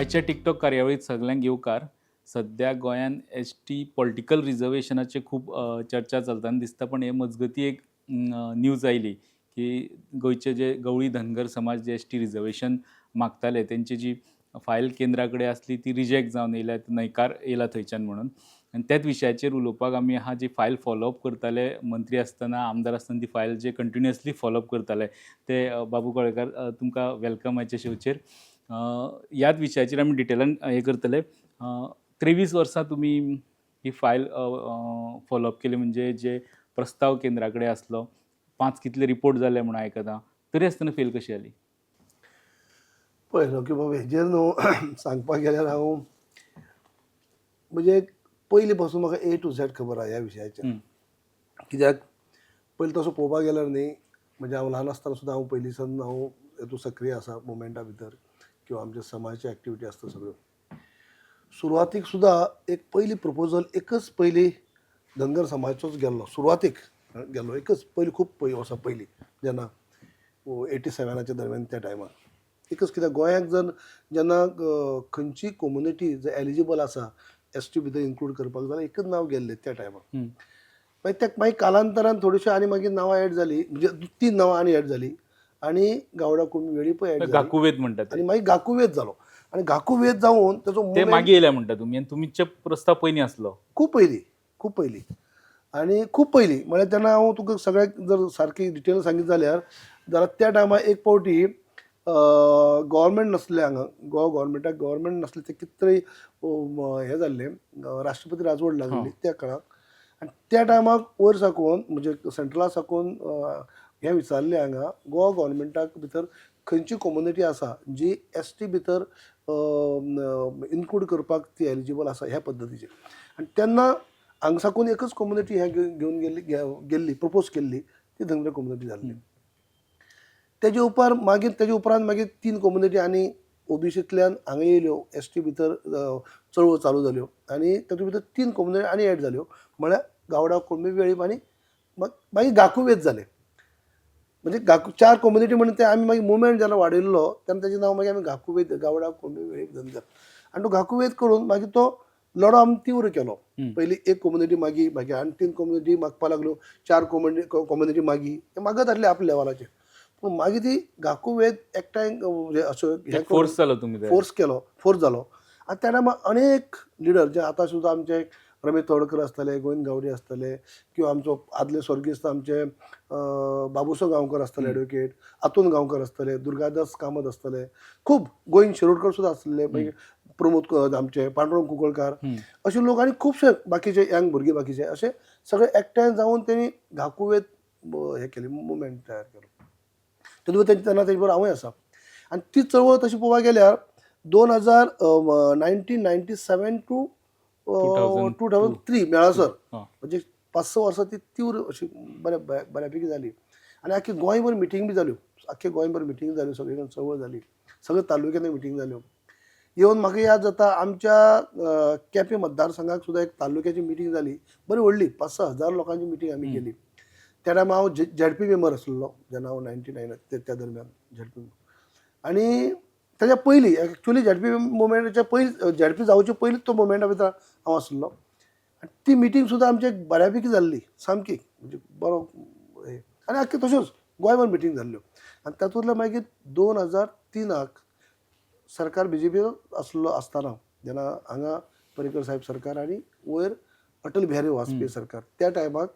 आयच्या टिकटॉक कार्यावळीत सगळ्यांक येवकार. सध्या गोंयान एस.टी पॉलिटिकल रिजर्वेशनाचे खूब चर्चा चलता आनी दिसता, पण हे मजगतीं एक न्यूज आयली की गोंयचे जे गवळी धनगर समाज जे एस.टी रिजर्वेशन मागताले तेंची जी फायल केंद्रा कडेन आसली ती रिजेक्ट जावन येयल्या, न्हयकार येयला थंयच्यान म्हणून. आनी त्याच विशयाचेर उलोवपाक आमी आहा, जी फायल फॉलोअप करताले मंत्री आसतना, आमदार आसतना ती फायल जे कंटिन्युअसली फॉलोअप करताले ते बाबू कवळेकार, तुमकां वेलकम आयच्या शोचेर. ह्याच विशयाचेर आमी डिटेलान हें करतले. 23 वर्सां तुमी ही फायल फॉलोअप केली, म्हणजे जे प्रस्ताव केंद्रा कडेन आसलो, 5 कितले रिपोर्ट जाले म्हणून आयकता. तरी आसतना फेल कशी जाली? पळय रॉकी बाब, हेजेर न्हू सांगपाक गेल्यार हांव म्हणजे पयलीं पासून म्हाका A to Z खबर आहा ह्या विशयाचेर. कित्याक पयलीं तसो पळोवपाक गेल्यार न्ही, म्हणजे हांव ल्हान आसतना सुद्दां हांव पयलीं सावन हांव हेतूंत सक्रीय आसा मुवमेंटा भितर, किंवा आमच्या समाजाची एक्टिविटी आसता सगळ्यो. सुरवातीक सुद्दां एक पयली प्रपोजल एकच पयली धनगर समाजाचोच गेल्लो, सुरवातीक गेल्लो एकच पयलीं, खूब वर्सां पयलीं, जेन्ना 87च्या दरम्यान त्या टायमार एकच. कित्याक गोंयाक जेन्ना खंयची कम्युनिटी जर एलिजिबल आसा एस.टी भितर इन्क्लूड करपाक, जाल्यार एकच नांव गेल्लें त्या टायमार. मागीर कालांतरान थोडीशीं आनी मागीर नांवां एड जालीं, म्हणजे 3 नांवां आनी एड जालीं, आनी गावडा कुणबी वेळीपय एड जाली, गाकुवेद म्हणटा आनी मागीर गाकुवेद जालो. आनी गाकुवेद जावन तेजो ते मागीर येयल्या म्हणटा तुमी, आनी तुमचे प्रस्ताव पयलीं आसलो. खूब पयलीं आनी खूब पयलीं. म्हळ्यार तेन्ना हांव तुका सगळ्याक जर सारकी डिटेल सांगीत जाल्यार त्या टायमार एक फावटी गव्हर्मेंट नासलें हांगा, गोवा गव्हर्मेंट नासलें, ते कितें तरी हें जाल्लें, राष्ट्रपती राजवट लागली त्या काळाक. आनी त्या टायमाक वयर साकून, म्हणजे सेंट्रला साकून हें विचारलें हांगा गोवा गव्हर्मेंटाक भितर खंयची कम्युनिटी आसा जी एस.टी भितर इन्क्लूड करपाक ती एलिजिबल आसा ह्या पद्दतीचेर. आनी तेन्ना हांगा साकून एकच कम्युनिटी हें घेवन गेल्ली प्रपोज केल्ली, ती धनगर कम्युनिटी जाल्ली. तेजे उपरांत मागीर 3 कम्युनिटी आनी ओबीसींतल्यान हांगा येयल्यो, एस.टी भितर चळवळ चालू जाल्यो, आनी तातूंत भितर 3 कम्युनिटी आनी एड जाल्यो, म्हळ्यार गावडा, कुणबी, वेळीप आनी मागीर गाकुवेद जालें. म्हणजे 4 कम्युनिटी म्हणून ते आमी मागीर मुवमेंट जेन्ना वाडयल्लो तेन्ना तेजें नांव मागीर आमी गाकुवेद, गावडा, कुणबी, वेळीप, धनगर. आनी तो गाकुवेद करून मागीर तो लढो आमी तीव्र केलो. पयलीं एक कम्युनिटी मागीर आनी 3 कम्युनिटी मागपाक लागल्यो, 4 कम्युनिटी मागीर ते मागत आसले आपल्या लेवलाचेर. पूण मागीर ती गाकुवेद एकठांय म्हणजे अशें फोर्स जालो तुमी, फोर्स जालो. आनी त्या टायमार अनेक लिडर जे आतां सुद्दां आमचे रमेश तवडकर आसतले, गोविंद गावडे आसतले, किंवा आमचो आदले स्वर्गीस्त आमचे बाबूसो गांवकर आसतले एडवोकेट, अतूल गांवकर आसतले, दुर्गादास कामत आसतले, खूब गोविंद शिरोडकर सुद्दां आसले, मागीर प्रमोद आमचे पांडुरंग कुंकळकार, अशे लोक, आनी खुबशे बाकीचे यंग भुरगे बाकीचे, अशे सगळे एकठांय जावन तेणी गाकुवेद हें केली, मुवमेंट तयार केलो. तेन्ना तेजे बरोबर हांवूय आसा. आनी ती चळवळ तशी पळोवपाक गेल्यार 1997 टू 2003 मेळासर, म्हणजे 5-6 वर्सां ती तीव्र अशी बऱ्यापैकी जाली. आनी आख्खी गोंयभर मिटींग बी जाल्यो, आख्खे गोंयभर मिटींग जाल्यो, सगळे कडेन चळवळ जाली, सगळे तालुक्यांनी मिटींग जाल्यो. येवन म्हाका याद जाता, आमच्या केपें मतदारसंघाक सुद्दां एक तालुक्याची मिटींग जाली, बरी व्हडली, 5-6 हजार लोकांची मिटींग आमी केली. त्या टायमार हांव झेडपी मेंबर आसलेलो, जेन्ना हांव 99 त्या दरम्यान झेडपी. आनी ताच्या पयलीं एक्चुली झेडपी मुवमेंटाच्या पयलीं, झेडपी जावचे पयलींच तो मुवमेंटा भितर हांव आसलो. आनी ती मिटींग सुद्दां आमची बऱ्यापैकी जाल्ली, सामकी म्हणजे बरो हे. आनी आख्खी तश्योच गोंयभर मिटींग जाल्ल्यो. आनी तातूंतले मागीर 2003 सरकार BJP आसलो आसतना, जेन्ना हांगा पर्रीकर साहेब सरकार आनी वयर अटल बिहारी वाजपेयी सरकार, त्या टायमाक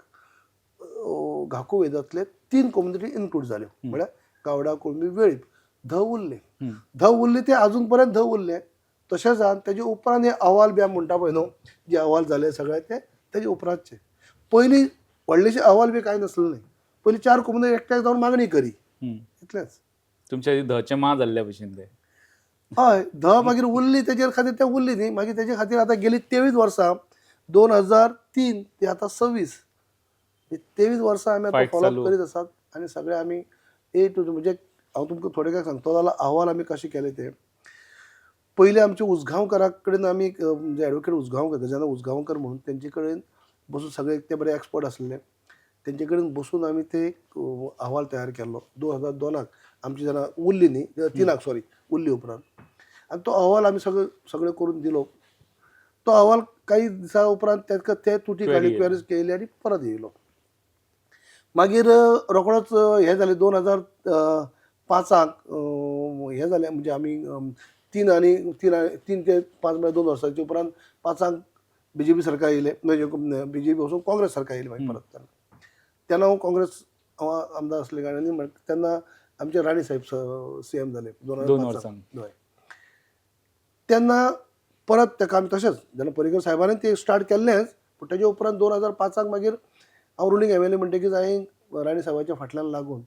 गाकुवेदांतले 3 कम्युनिटी इन्क्लूड जाल्यो, म्हळ्यार गावडा, कुणबी, वेळीप. ध उरले ते अजून पर्यंत ध उरले. तशेंच तेजे उपरांत हे अहवाल बी आमी म्हणटा पळय न्हू, जे अहवाल जाले सगळे ते तेजे उपरांतचे. पयलीं व्हडलेशे अहवाल बी कांय नासले. पयलीं 4 कम्युनिटी एकठांय जावन मागणी करी, इतलेंच. तुमच्या धचे मा जाल्ल्या भशेन ते. हय, ध मागीर उरली, तेजे खातीर ते उरली न्ही. मागीर तेजे खातीर आतां गेली 23 वर्सां, 2003 ते आतां 26, 23 वर्सां आमी आतां फॉलोअप करीत आसात. आनी सगळे आमी म्हणजे हांव तुमकां थोडक्यात सांगतो जाल्यार अहवाल आमी कशे केले ते. पयलीं आमच्या उसगांवकारा कडेन आमी, म्हणजे एडवोकेट उसगांवकर, गजानन उसगांवकर म्हणून, तेंचे कडेन बसून, सगळे ते बरे एक्सपर्ट आसले, तेंचे कडेन बसून आमी ते अहवाल तयार केल्लो. 2002 आमची जेन्ना उरली न्ही, 3 सॉरी उरली उपरांत. आणि तो अहवाल आम्ही सगळे करून दिलो. तो अहवाल काही दिसा उपरांत ते तुटी Query काडली, येयली. क्वेरीज केली आणि परत येयलो. मागीर रोखडोच हे जालें 2005 हे जालें म्हणजे आमी 3 ते 5 म्हणजे 2 वर्सांच्या उपरांत 5 BJP सरकार येयलें, म्हणजे BJP वचून काँग्रेस सरकार येयली मागीर परत. तेन्ना हांव काँग्रेस आमदार आसले कारणान तेन्ना आमचे राणे साहेब CM जाले 2 2005. वर्सांक. हय. तेन्ना परत ताका आमी तशेंच जेन्ना पर्रीकर साहेबांनी ते स्टार्ट केल्लेंच, पूण तेजे उपरांत 2005 मागीर हांव रुलींग MLA म्हणटकीच हांवें राणे साहेबाच्या फाटल्यान लागून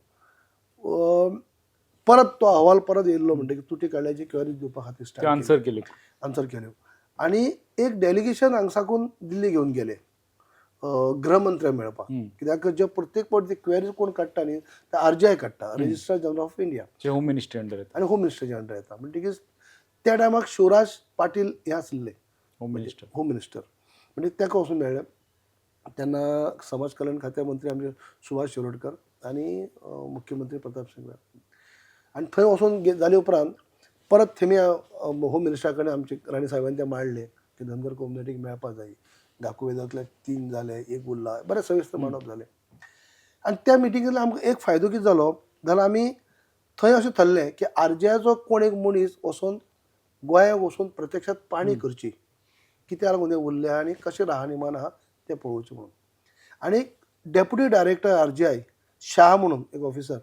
परत तो अहवाल परत येयल्लो म्हणटकीर तुटी काडल्याची क्वेरीज दिवपा खातीर ते स्टार्ट आन्सर केले. आन्सर केल्यो. आणि एक डेलिगेशन हांगसाकून दिल्ली घेवन गेले गृहमंत्र्याक मेळपाक. कित्याक जे प्रत्येक फावटी क्वेरीज कोण काडटा न्ही ते RGI काडटा, रजिस्ट्रार जनरल ऑफ इंडिया, जे होम मिनिस्ट्री अंडर येता. आनी होम मिनिस्टरच्या अंडर येता. म्हणटकीच त्या टायमाक शिवराज पाटील हे आसले होम मिनिस्टर. होम मिनिस्टर, म्हणजे ताका वचून मेळ्ळें. तेन्ना समाज कल्याण खात्या मंत्री आमचे सुभाष शिरोडकर आनी मुख्यमंत्री प्रताप सिंग. आनी थंय वचून जाले उपरांत परत थंय होम मिनिस्टरा कडेन आमचे राणे साहेबांनी ते मांडले की धनगर कम्युनिटीक मेळपा जाय. दाखोवेदांतले 3 जाले, 1 उरला, बरें सविस्तर मांडप जालें. आनी त्या मिटिंगेंतल्यान आमकां एक फायदो कितें जालो जाल्यार आमी थंय अशें थरलें की RGIचो कोण एक मनीस वचून गोंयांत वचून प्रत्यक्षात पाणी करची, कित्याक लागून तें उरलें आनी कशें राहणीमान आहा तें पळोवचें म्हणून. आनी डेप्युटी डायरेक्टर RGI शाह म्हणून एक ऑफिसर,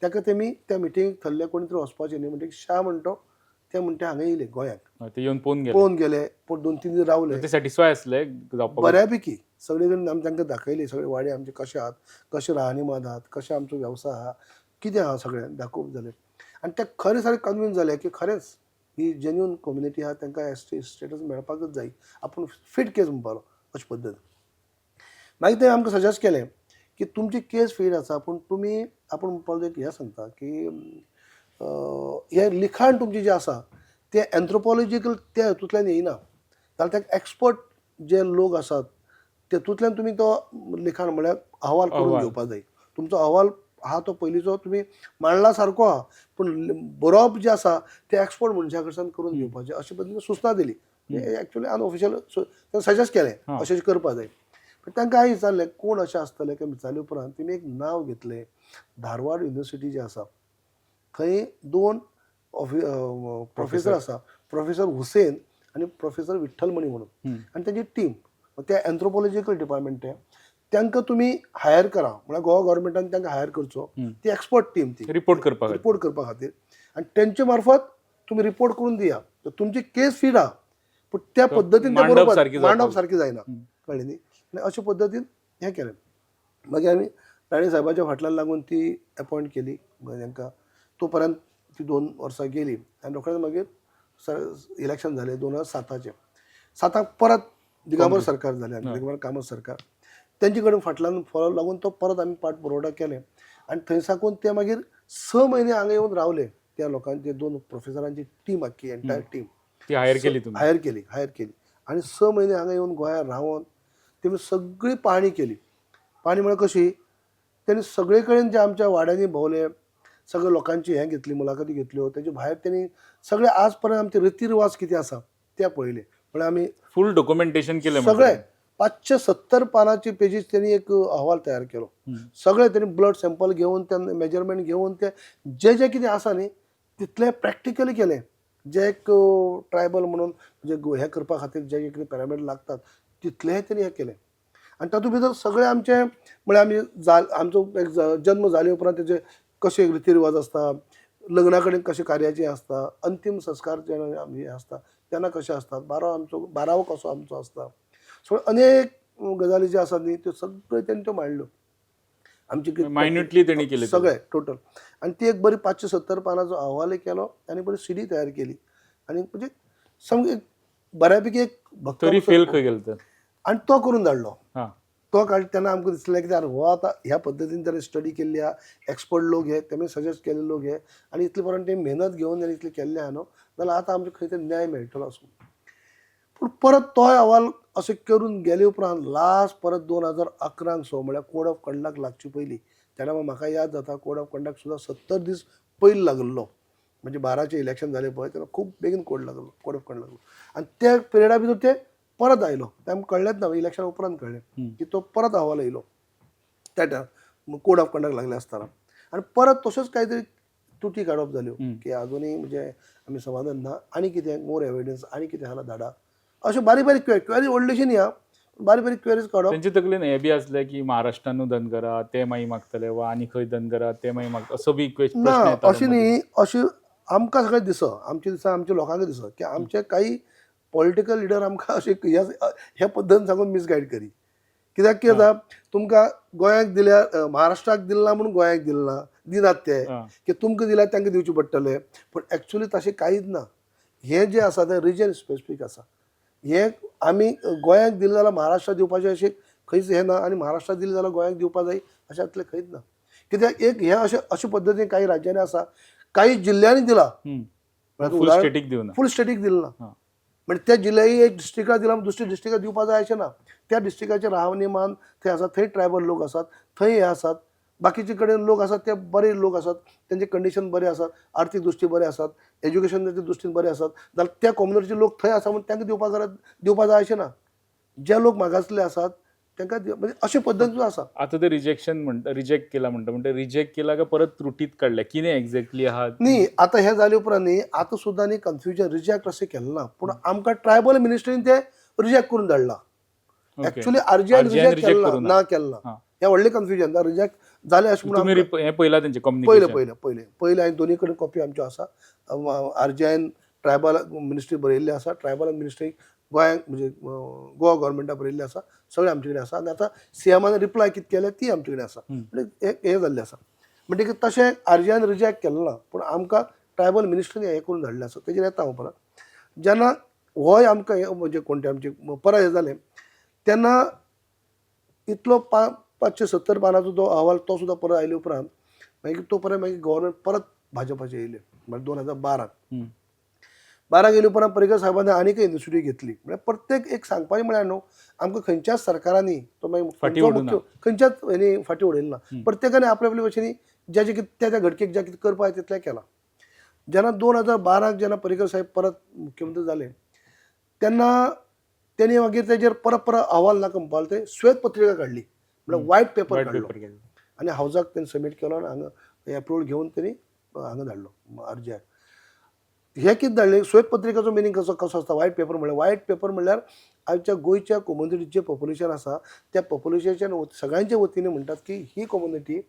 ताका तेमी त्या मिटिंगेक थरले कोणी तरी वचपाचें न्ही म्हणटकीर शाह म्हणटा ते हांगा येयले गोंयांत, ते येवन पळोवन गेले. पळोवन गेले, 2-3 दीस रावले. ते सॅटिस्फाय आसले जावपाक. बऱ्यापैकी सगळे कडेन आमी तांकां दाखयली सगळे वाडे आमचे कशे आहात, कशे राहणीमान आहात, कशें आमचो वेवसाय आहा, कितें आहा सगळें दाखोवप जालें. आनी ते खरें सारकें कन्विन्स जाले की खरेंच ही जेन्युन कम्युनिटी आहा तांकां ST स्टेटस मेळपाकच जाय, आपूण फीट केस म्हणपालो अशे पद्दत. मागीर ते आमकां सजेस्ट केलें की तुमची केस फीट आसा पूण तुमी आपूण म्हणपालो एक हें सांगता की हें लिखाण तुमचें जें आसा तें एन्थ्रोपॉलॉजिकल त्या हेतूंतल्यान येयना, जाल्यार ताका एक्सपर्ट जे लोक आसात तेतूंतल्यान तुमी तो लिखाण म्हळ्यार अहवाल करून घेवपाक जाय. तुमचो अहवाल आहा तो पयलींचो तुमी मांडला सारको आहा, पूण बरोवप जें आसा तें एक्सपर्ट मनशा कडच्यान करून घेवपाचें अशे पद्दतीन सुचना दिली. एक्चुअली अनऑफिशियल सजेस्ट केलें अशें करपाक जाय. पण तांकां हांवें विचारलें कोण अशें आसतलें काय विचारले उपरांत तेमी एक नांव घेतलें. धारवाड युनिवर्सिटी जी आसा थंय 2 प्रोफेसर आसा, प्रोफेसर हुसेन आनी प्रोफेसर विठ्ठलमणी म्हणून, आनी तांची टीम त्या एन्थ्रोपॉलॉजिकल डिपार्टमेंट तांकां तुमी हायर करा, म्हळ्यार गोवा गव्हर्मेंटान तांकां हायर करचो. ती एक्सपर्ट टीम ती रिपोर्ट करपा खातीर आनी तेंचे मार्फत तुमी रिपोर्ट करून दिया. तुमची केस फीड आहा पूण त्या पद्दतीन ते बरोबर मांडप सारकी जायना, कळ्ळें न्ही. आनी अशे पद्दतीन हें केलें. मागीर आमी राणे साहेबाच्या फाटल्यान लागून ती अपॉयंट केली तांकां. तो पर्यंत ती 2 वर्सां गेली आनी रोखडेंच मागीर इलेक्शन जालें 2007. 7 परत दिगंबर सरकार जालें, दिगंबर कामत सरकार. तेंचे कडेन फाटल्यान फॉलो लागून तो परत आमी पाठपुरवठा केलें आनी थंय साकून ते मागीर 6 म्हयने हांगा येवन रावले. त्या लोकांचे 2 प्रोफेसरांची टीम आख्खी एंटायर टीम ती हायर केली तुमी. हायर केली आनी 6 म्हयने हांगा येवन गोंयांत रावन तेमी सगळी पाहणी केली. पाहणी म्हळ्यार कशी, त्यांनी सगळे कडेन जे आमच्या वाड्यांनी भोंवले, सगळे लोकांची हें घेतली, मुलाखती घेतल्यो. तेजे भायर त्यांनी सगळे आज पर्यंत आमचे रिती रिवाज कितें आसा ते पळयले. म्हळ्यार आमी फूल डॉक्युमेंटेशन केलें. सगळे 570 पानांची पेजीस त्यांनी एक अहवाल तयार केलो. सगळे त्यांनी ब्लड सॅम्पल घेवन त्यांनी मेजरमेंट घेवन ते जे कितें आसा न्ही तितलें प्रॅक्टिकली केलें. जे एक ट्रायबल म्हणून जे हें करपा खातीर जे कितें पॅरामीटर लागतात तितलेंय त्यांनी हें केलें. आनी तातूंत भितर सगळे आमचे म्हळ्यार आमचो एक जल्म जाले उपरांत तेजे कशे रिती रिवाज आसता, लग्ना कडेन कशें कार्याचें आसता, अंतीम संस्कार जेन्ना हें आसता तेन्ना कशें आसतात, बारावो कसो आमचो आसता. सो अनेक गजाली ज्यो आसात न्ही त्यो सगळ्यो तेणी त्यो मांडल्यो. आमची मायन्युटली तेणी केले सगळे टोटल. आनी ती एक बरी 570 पानांचो अहवालय केलो आनी बरी CD तयार केली. आनी म्हणजे सामकी बऱ्यापैकी एक तरी फेल खंय गेलो तर आनी तो करून धाडलो. तो तेन्ना आमकां दिसलें की हो आतां ह्या पद्दतीन ताणें स्टडी केल्ली आहा, एक्सपर्ट लोक हे तेमी सजेस्ट केल्ले लोक हे आनी इतले पर्यंत तेणी मेहनत घेवन तेणी इतलें केल्लें आहा न्हू जाल्यार आतां आमचे खंय तरी न्याय मेळटलो असो. पूण परत तो अहवाल अशें करून गेले उपरांत लास्ट परत 2011 म्हळ्यार कोड ऑफ कंडक्ट लागचे पयलीं तेन्ना म्हाका याद जाता कोड ऑफ कंडक्ट सुद्दां 70 दीस पयलीं लागलो. म्हणजे 12चे इलेक्शन झाले पळय तेन्ना खूब बेगीन कोड ऑफ कंडक्ट लागलो आनी त्या पिरियडा भितर ते परत आयलो ते आमकां कळ्ळेंच ना इलेक्शन उपरांत कळ्ळें की तो परत अहवाल येयलो त्या टायम कोड ऑफ कंडक्ट लागले आसतना आनी परत तश्योच काही तरी तुटी काडप जाल्यो की अजुनूय म्हणजे आमी समाधान ना आनी कितें मोर एविडन्स आनी कितें आहा धाडा अश्यो बारीक बारीक क्वेरी व्हडलीशी न्ही बारीक बारीक क्वेरीज काडप त्यांचे तकलेन हे बी असले की महाराष्ट्रानू धनगरा ते मागीर मागतले वा आनी खंय धनगरा ते मागीर मागता असो बी प्रश्न ना येतालो अशी न्ही अशी आमकां सगळें दिसा आमच्या लोकांक दिसो की आमचे काही पॉलिटिकल लिडर आमकां अशें ह्या पद्दतीन सांगून मिसगायड करी कित्याक कितें जाता तुमकां गोंयाक दिल्यार महाराष्ट्राक दिलना म्हणून गोंयाक दिलना दिनात ते की तुमकां दिल्यार तांकां दिवचे पडटले पूण एक्चुअली तशें कांयच ना हें जें आसा तें रिजन स्पेसिफीक आसा हें आमी गोंयाक दिलें जाल्यार महाराष्ट्राक दिवपाचें अशें खंयच हें ना आनी महाराष्ट्राक दिलें जाल्यार गोंयाक दिवपाक जाय अशांतलें खंयच ना कित्याक एक हें अशे पद्दतीन काही राज्यांनी आसा काही जिल्ल्यांनी दिला फुल स्टेटीक दिवना फूल स्टेटीक दिलें ना म्हणजे त्या जिल्ल्याही एक डिस्ट्रिक्टाक दिला दुसऱ्या डिस्ट्रिक्टाक दिवपाक जाय अशें ना त्या डिस्ट्रिक्टाचे राहणीमान थंय आसा थंय ट्रायबल लोक आसात थंय हे आसात बाकीचे कडेन लोक आसात ते बरे लोक आसात तेंचे कंडिशन बरे आसात आर्थीक दृश्टी बरे आसात एज्युकेशनाच्या दृश्टीन बरे आसात जाल्यार त्या कम्युनिटीचे लोक थंय आसा म्हणून तांकां दिवपाक जाय अशें ना जे लोक मागासले आसात तांकां म्हणजे अशे पद्दतीन आसा आता ते रिजेक्ट केला म्हणटा रिजेक्ट केला का परत त्रुटीत काडल्या कितें एक्झॅक्टली आहा न्ही आतां हें जाले उपरांत न्ही आतां सुद्दां न्ही कन्फ्युजन रिजेक्ट अशें केलें ना पूण आमकां ट्रायबल मिनिस्ट्रीन ते रिजेक्ट करून धाडला एक्चुअली आरजीआयन रिजेक्ट केलें ना केलें हें व्हडलें कन्फ्युजन रिजेक्ट जालें अशें म्हणून हे पयला तेंचे पयलें हांवें दोनी कडेन कॉपी आमच्यो आसा आरजीआयन ट्रायबल मिनिस्ट्री बरयल्ली आसा ट्रायबल मिनिस्ट्री गोंयांक म्हणजे गोवा गव्हर्मेंटाक बरयल्ली आसा सगळें आमचे कडेन आसा आनी आतां सीएमान रिप्लाय कितें केलें ती आमचे कडेन आसा म्हणजे हें जाल्लें आसा म्हणटकीर तशें आरजीआयन रिजेक्ट केलें ना पूण आमकां ट्रायबल मिनिस्ट्रीन हें करून धाडलें आसा तेजेर येता हांव परत जेन्ना होय आमकां म्हणजे कोणते आमचे परत हें जालें तेन्ना इतलो 570 पानांचो जो अहवाल तो सुद्दां परत आयले उपरांत मागीर तो परत मागीर गव्हर्मेंट परत भाजपाचे येयले म्हणजे 2012 गेले उपरांत पर्रीकर साहेबांनी आनीक इनिशिएटीव घेतली म्हणजे प्रत्येक एक सांगपाचें म्हळ्यार न्हू आमकां खंयच्याच सरकारांनी तो मागीर खंयच्याच हेणी फाटी उडयली ना प्रत्येकाने आपल्या आपल्या भशेन जें कितें त्या घडकेक जें कितें करपाक जाय तितलें केलां जेन्ना 2012 जेन्ना पर्रीकर साहेब परत मुख्यमंत्री जाले तेन्ना त्यांनी मागीर तेजेर परत अहवाल नाका म्हणपाक ते श्वेत पत्रिका काडली म्हणजे व्हायट पेपर काडलो आनी हावजाक तेणी सबमीट केलो आनी हांगा एप्रूवल घेवन तेणी हांगा धाडलो आरजीआय हे कितें धाडलें श्वेत पत्रिकेचो मिनींग कसो आसता व्हायट पेपर म्हणल्यार आमच्या गोंयच्या कम्युनिटीचें जें पॉप्युलेशन आसा त्या पॉप्युलेशनाच्या सगळ्यांच्या वतीन म्हणटात की ही कम्युनिटी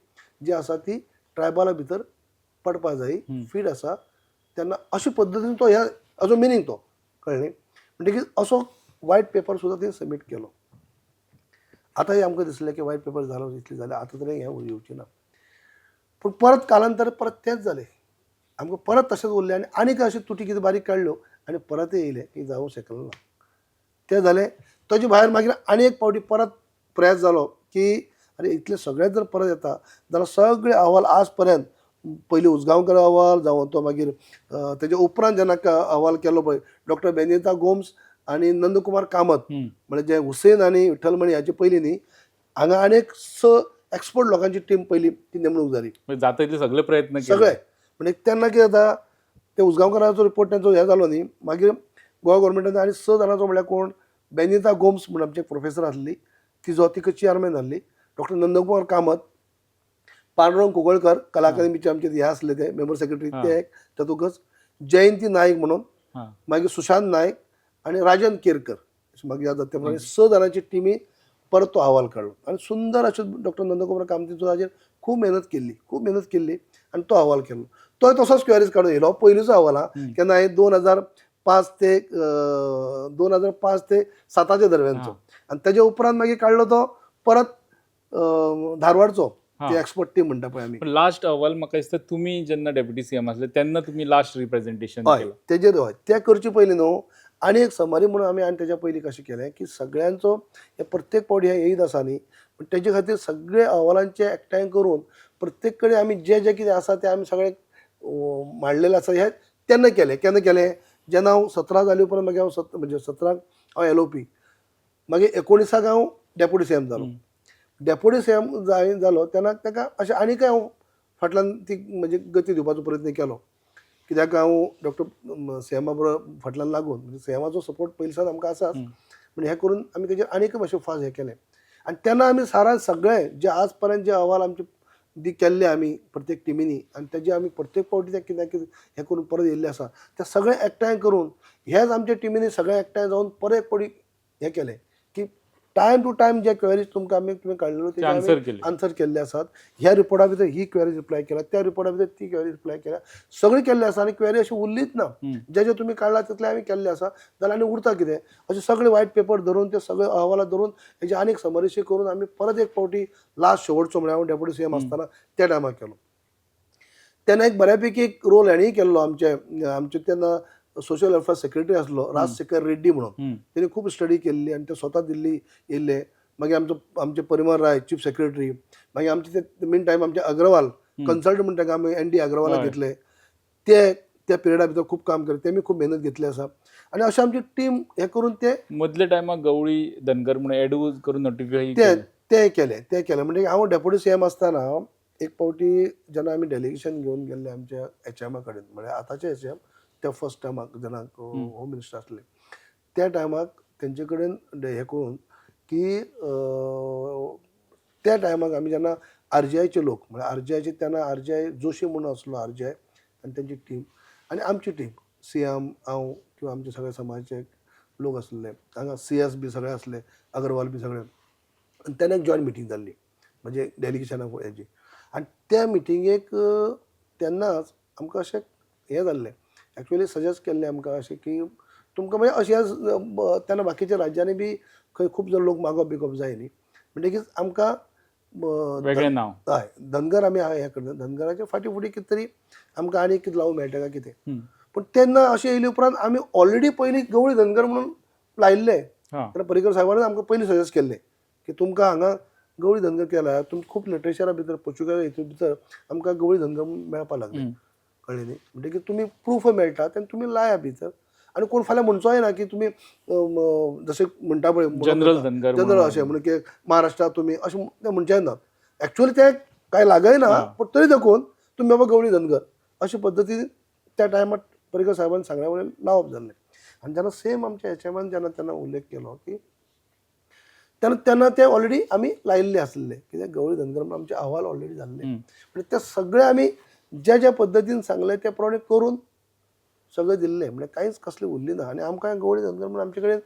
जी आसा ती ट्रायबला भितर पडपाक जाय फीड आसा तेन्ना अशे पद्दतीन तो ह्या हाजो मिनींग तो कळ्ळें म्हणटकीर असो व्हायट पेपर सुद्दां तेणी सबमीट केलो आतांय आमकां दिसलें की व्हायट पेपर जालो इतलें जालें आतां तरी हें येवचें ना पूण परत कालांतर परत तेंच जालें आमकां परत तशेंच उरलें आनी आनीक अशें तुटी कितें बारीक काडल्यो आनी परत येयलें की जावंक शकलें ना तें जालें ताजे भायर मागीर आनी एक फावटी परत प्रयास जालो की अरे इतलें सगळें जर परत येता जाल्यार सगळे अहवाल आज पर्यंत पयलीं उजगांवकर अहवाल जावं तो मागीर तेजे उपरांत जेन्ना अहवाल केलो पळय डॉक्टर बेनिता गोम्स आनी नंदकुमार कामत म्हणजे जे हुसेन आनी विठ्ठलमणी हाचे पयलीं न्ही हांगा आनीक 6 एक्सपर्ट लोकांची टीम पयली ती नेमणूक जाली जाता तितले सगळे प्रयत्न सगळे म्हणजे तेन्ना कितें जाता ते उजगांवकराचो रिपोर्ट तेंचो हें जालो न्ही मागीर गोवा गव्हर्मेंटान आनी 6 जाणांचो म्हळ्यार कोण बेनिता गोम्स म्हणून आमची प्रोफेसर आसली तिका चेअरमॅन जाल्ली डॉक्टर नंदकुमार कामत पांडुरंग कुंकळकर कला अकादमीचे आमचे हे आसले ते मेंबर सेक्रेटरी ते एक तातूंतच जयंती नायक म्हणून मागीर सुशांत नायक आनी राजन केरकर मागीर याद जाता ते 6 जाणांची टिमी परत तो अहवाल काडलो आनी सुंदर अशें डॉक्टर नंदकुमार कामतीचो हाजेर खूब मेहनत केल्ली आनी तो अहवाल केलो तो तसोच क्वेरीज काडून येयलो पयलींचो अहवाल हा केन्ना हांवें 2005 ते 7च्या दरम्यानचो आनी तेजे उपरांत मागीर काडलो तो परत धारवाडचो ते एक्सपर्ट टीम म्हणटा पळय आमी लास्ट अहवाल म्हाका दिसता तुमी जेन्ना डेप्युटी सीएम आसले तेन्ना तुमी लास्ट रिप्रेझेंटेशन हय तेजेर हय ते करचे पयलीं न्हू आनी एक समरी म्हणून आमी आनी तेच्या पयलीं कशें केलें की सगळ्यांचो हे प्रत्येक फावटी हे ईद आसा न्ही तेजे खातीर सगळे अहवालांचे एकठांय करून प्रत्येक कडेन आमी जे कितें आसा तें आमी सगळें मांडलेलें आसा हें तेन्ना केलें जेन्ना हांव 17 जाले उपरांत मागीर हांव म्हणजे 17 हांव LOP मागीर 19 हांव डेप्युटी सीएम जालो डेप्युटी सीएम जालो तेन्ना ताका अशें आनीकय हांव फाटल्यान ती म्हणजे गती दिवपाचो प्रयत्न केलो कित्याक हांव डॉक्टर सेमा बरोबर फाटल्यान लागून म्हणजे सेमाचो सपोर्ट पयलींसान आमकां आसाच, म्हणजे हे करून आमी तेजेर आनीक मातशें फास्ट हें केलें. आनी तेन्ना आमी सारान सगळे जे आज पर्यंत जे अहवाल आमचे केल्ले आमी प्रत्येक टिमीनी आनी तेजे आमी प्रत्येक फावटी ते कितें कितें हें करून परत येयल्ले आसा ते सगळे एकठांय करून हेच आमच्या टिमीनी सगळे एकठांय जावन परत एक फावटी हें केलें की टायम टू टायम जे क्वेरीज तुमकां तुमी काडलेल्यो तेजे आन्सर आमी केले. आन्सर केल्ले आसात. ह्या रिपोर्टा भितर ही क्वेरी रिप्लाय केल्या, त्या रिपोर्टा भितर ती क्वेरी रिप्लाय केल्या, सगळी केल्ली आसा आनी क्वेरी अशी उरलीच ना. जे जे तुमी काडला तितले आमी केल्ले आसा. जाल्यार आनी उरता कितें अशें सगळे व्हायट पेपर धरून ते सगळे अहवाला धरून हेजे आनीक समरिशी करून आमी परत एक फावटी लास्ट शेवटचो म्हळ्यार हांव डेप्युटी सीएम आसतना त्या टायमार केलो. तेन्ना एक बऱ्यापैकी एक रोल हेणेंय केल्लो आमचे तेन्ना सोशल वेलफेअर सेक्रेटरी आसलो राजशेखर रेड्डी म्हणून. तेणी खूब स्टडी केल्ली आनी ते स्वता दिल्ली येयल्ले. मागीर आमचे परिमल राय चीफ सेक्रेटरी, मागीर आमचे ते मेन टायम आमचे अग्रवाल कन्सल्टंट म्हणटा ताका आमी एन डी अग्रवालाक घेतले. ते त्या पिरियडा भितर खूब काम केलें, तेमी खूब मेहनत घेतली आसा आनी अशें आमची टीम हें करून ते मदल्या टायमार गवळी धनगर म्हणून एडू करून नोटिफाय ते केलें म्हणजे हांव डेप्युटी सीएम आसतना एक फावटी जेन्ना आमी डेलिगेशन घेवन गेल्ले आमच्या एचएमा कडेन म्हणजे आतांचे एचएम त्या फर्स्ट टायमाक जेन्ना होम मिनिस्टर आसले त्या टायमाक तेंचे कडेन हें करून की त्या टायमाक आमी जेन्ना आरजीआयचे लोक म्हणजे आरजीआयचे तेन्ना आरजीआय जोशी म्हणून आसलो आरजीआय आनी तेंची टीम आनी आमची टीम सीएम हांव किंवा आमचे सगळे समाजाचे लोक आसले हांगा सीएस बी सगळे आसले अग्रवाल बी सगळे आनी तेन्ना एक जॉयंट मिटींग जाल्ली म्हणजे डेलिगेशनाक हेजी आनी त्या मिटिंगेक तेन्नाच आमकां अशें हें जाल्लें एक्चुअली सजेस्ट केल्लें आमकां अशें की तुमकां म्हणजे अशें तेन्ना बाकीच्या राज्यांनी बी खंय खूब जण लोक मागप बिगप जाय न्ही म्हणटकीच आमकां वेगळें नांव हय धनगर आमी हें करता धनगराचे फाटी फुटी कितें तरी आमकां आनी कितें लावूं मेळटा काय कितें पूण तेन्ना अशें येयले उपरांत आमी ऑलरेडी पयलीं गवळी धनगर म्हणून लायिल्ले तेन्ना पर्रीकर साहेबान आमकां पयलीं सजेस्ट केल्लें की तुमकां हांगा गवळी धनगर केल्यार तुमकां खूब लिटरेचरा भितर पोर्चुगेज हितून भितर आमकां गवळी धनगर मेळपा लागले कळ्ळें न्ही म्हणटकीर तुमी प्रूफ मेळटा तेन्ना तुमी लाया भितर आनी कोण फाल्यां म्हणचोय ना की तुमी जशें म्हणटा पळय जनरल अशें म्हणून की महाराष्ट्रांत तुमी अशें तें म्हणचें ना एक्चुअली तें कांय लागय ना पूण तरी देखून तुमी बाबा गवळी धनगर अशे पद्दतीन त्या टायमार पर्रीकर साहेबान सांगल्या वयल्यान लावप जाल्लें आनी जेन्ना सेम आमच्या एचएमान जेन्ना तेन्ना उल्लेख केलो की तेन्ना ते ऑलरेडी आमी लायिल्ले आसले कित्याक गवळी धनगर म्हणून आमचे अहवाल ऑलरेडी जाल्ले म्हणजे ते सगळे आमी ज्या पद्दतीन सांगले ते प्रमाणे करून सगळें दिल्लें म्हणजे कांयच कसलें उरली ना आनी आमकां गवळी धनगर म्हणून आमचे कडेन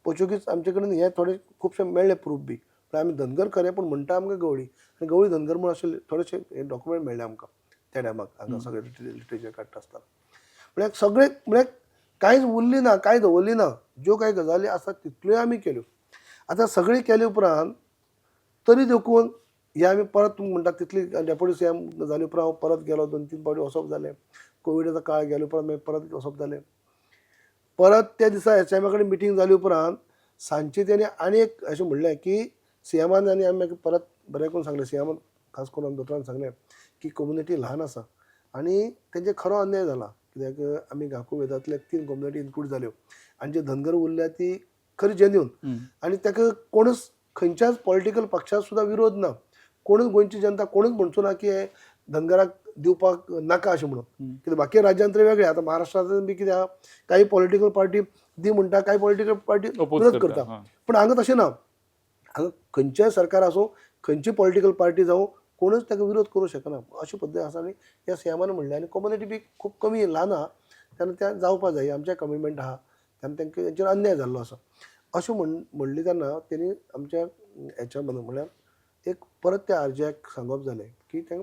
पोर्चुगीज आमचे कडेन हे थोडे खुबशे मेळ्ळे प्रूफ बी आमी धनगर खरें पूण म्हणटा आमकां गवळी आनी गवळी धनगर म्हणून अशे थोडेशे डॉक्युमेंट मेळ्ळे आमकां त्या टायमाक हांगा सगळे लिटरेचर काडटा आसतना म्हळ्यार सगळे म्हळ्यार कांयच उरली ना कांय दवरली ना ज्यो कांय गजाली आसा तितल्योय आमी केल्यो आतां सगळी केले उपरांत तरी देखून हे आमी परत तुमकां म्हणटा तितली डेप्युटी सीएम जाले उपरांत हांव परत गेलो 2-3 फावटी वचप जालें कोविडाचो काळ गेले उपरांत मागीर परत वचप जालें परत त्या दिसा एचएमा कडेन मिटींग जाली उपरांत सांजची तेणी आनी एक अशें म्हणलें की सीएमान आनी आमी मागीर परत बरें करून सांगलें सीएमान खास करून आमी दोतोरान सांगलें की कम्युनिटी ल्हान आसा आनी तेंचे खरो अन्याय जाला कित्याक आमी गांवकूळ वेदांतले 3 कम्युनिटी इन्क्लूड जाल्यो आनी जे धनगर उरल्या ती खरी जेन्यून आनी ताका कोणूच खंयच्याच पॉलिटिकल पक्षाक सुद्दां विरोध ना कोणूच गोंयची जनता कोणूच म्हणचो ना की हे धनगराक दिवपाक नाका अशें म्हणून कित्याक बाकी राज्यांत तरी वेगळे आतां महाराष्ट्रांत बी कितें आहा काही पॉलिटिकल पार्टी दी म्हणटा काही पॉलिटिकल पार्टी विरोध करता पूण हांगा तशें ना हांगा खंयचेय सरकार आसूं खंयची पॉलिटिकल पार्टी जावं कोणूच ताका विरोध करूं शकना अशी पद्दत आसा आनी ह्या सीएमान म्हणलें आनी कम्युनिटी बी खूब कमी ल्हान आहा तेन्ना त्या जावपा जाय आमचें कमिटमेंट आहा तेन्ना तांकां तेंचेर अन्याय जाल्लो आसा अशें म्हणली तेन्ना तेणी आमच्या हेच्या म्हळ्यार एक परत त्या आरजीआयक सांगप जालें की तें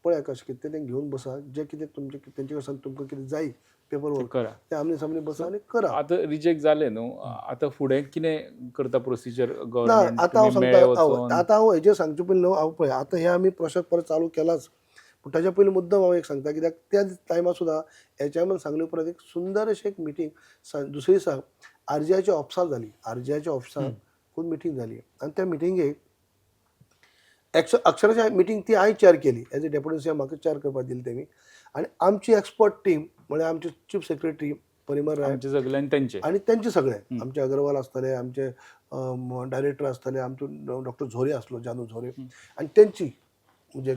पळय कशें कितें तें घेवन बसा जें कितें तुमचें तेंचे कडच्यान तुमकां कितें जाय पेपर वर्क करा ते आमने सामने बसा आनी करा आतां रिजेक्ट जालें न्हू आतां फुडें कितें करता प्रोसिजर ना आतां हांव सांगता आतां हांव हेजेर सांगचे पयलीं न्हू हांव पळय आतां हें आमी प्रोसेस परत चालू केलाच पूण ताच्या पयलीं मुद्दम हांव एक सांगता कित्याक त्या टायमार सुद्दां एचएमान सांगले उपरांत एक सुंदर अशें एक मिटींग दुसरे दिसा आरजीआयच्या ऑफिसांत जाली आरजीआयच्या ऑफिसांत खूब मिटींग जाली आनी त्या मिटींगेक अक्षरशः मिटींग ती हांवें चॅर केली एज अ डेप्युटी सीएम म्हाका चॅर करपाक दिली तेमी आनी आमची एक्सपर्ट टीम म्हळ्यार आमचे चीफ सेक्रेटरी परिमल राय आनी तेंचे सगळे आमचे अग्रवाल आसतले आमचे डायरेक्टर आसतले आमचो डॉक्टर झोरे आसलो जानू झोरे आनी तेंची म्हणजे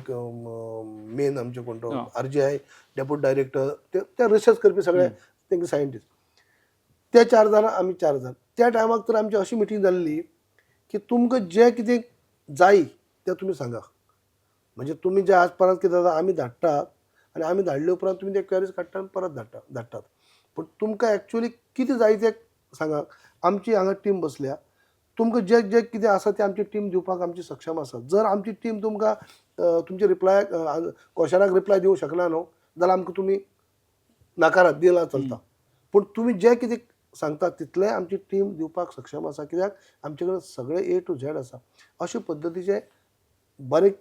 मेन आमचे कोण हां. RJ डेप्युटी डायरेक्टर त्या रिसर्च करपी सगळे हम्म. तेंगे सायंटिस्ट ते 4 जाण आमी 4 जाण त्या टायमाक तर आमची अशी मिटींग जाल्ली की तुमकां जें कितें जाय तें तुमी सांगा. म्हणजे तुम्ही जे आजपर्यंत कितें जाता आमी धाडटात आनी आमी धाडले उपरांत तुमी ते क्वेरीज काडटा आनी परत धाडटात. पूण तुमकां एक्चुअली कितें जाय तें सांगा. आमची हांगा टीम बसल्या. तुमकां जें जें कितें आसा तें आमची टीम दिवपाक आमची सक्षम आसा. जर आमची टीम तुमकां तुमचे रिप्लाय क्वेशनाक रिप्लाय दिवंक शकना न्हू जाल्यार आमकां तुमी नाकारात दिला चलता. पूण तुमी जें कितें सांगतात तितलें आमची टीम दिवपाक सक्षम आसा. कित्याक आमचे कडेन सगळें A to Z आसा. अशे पद्दतीचे बारीक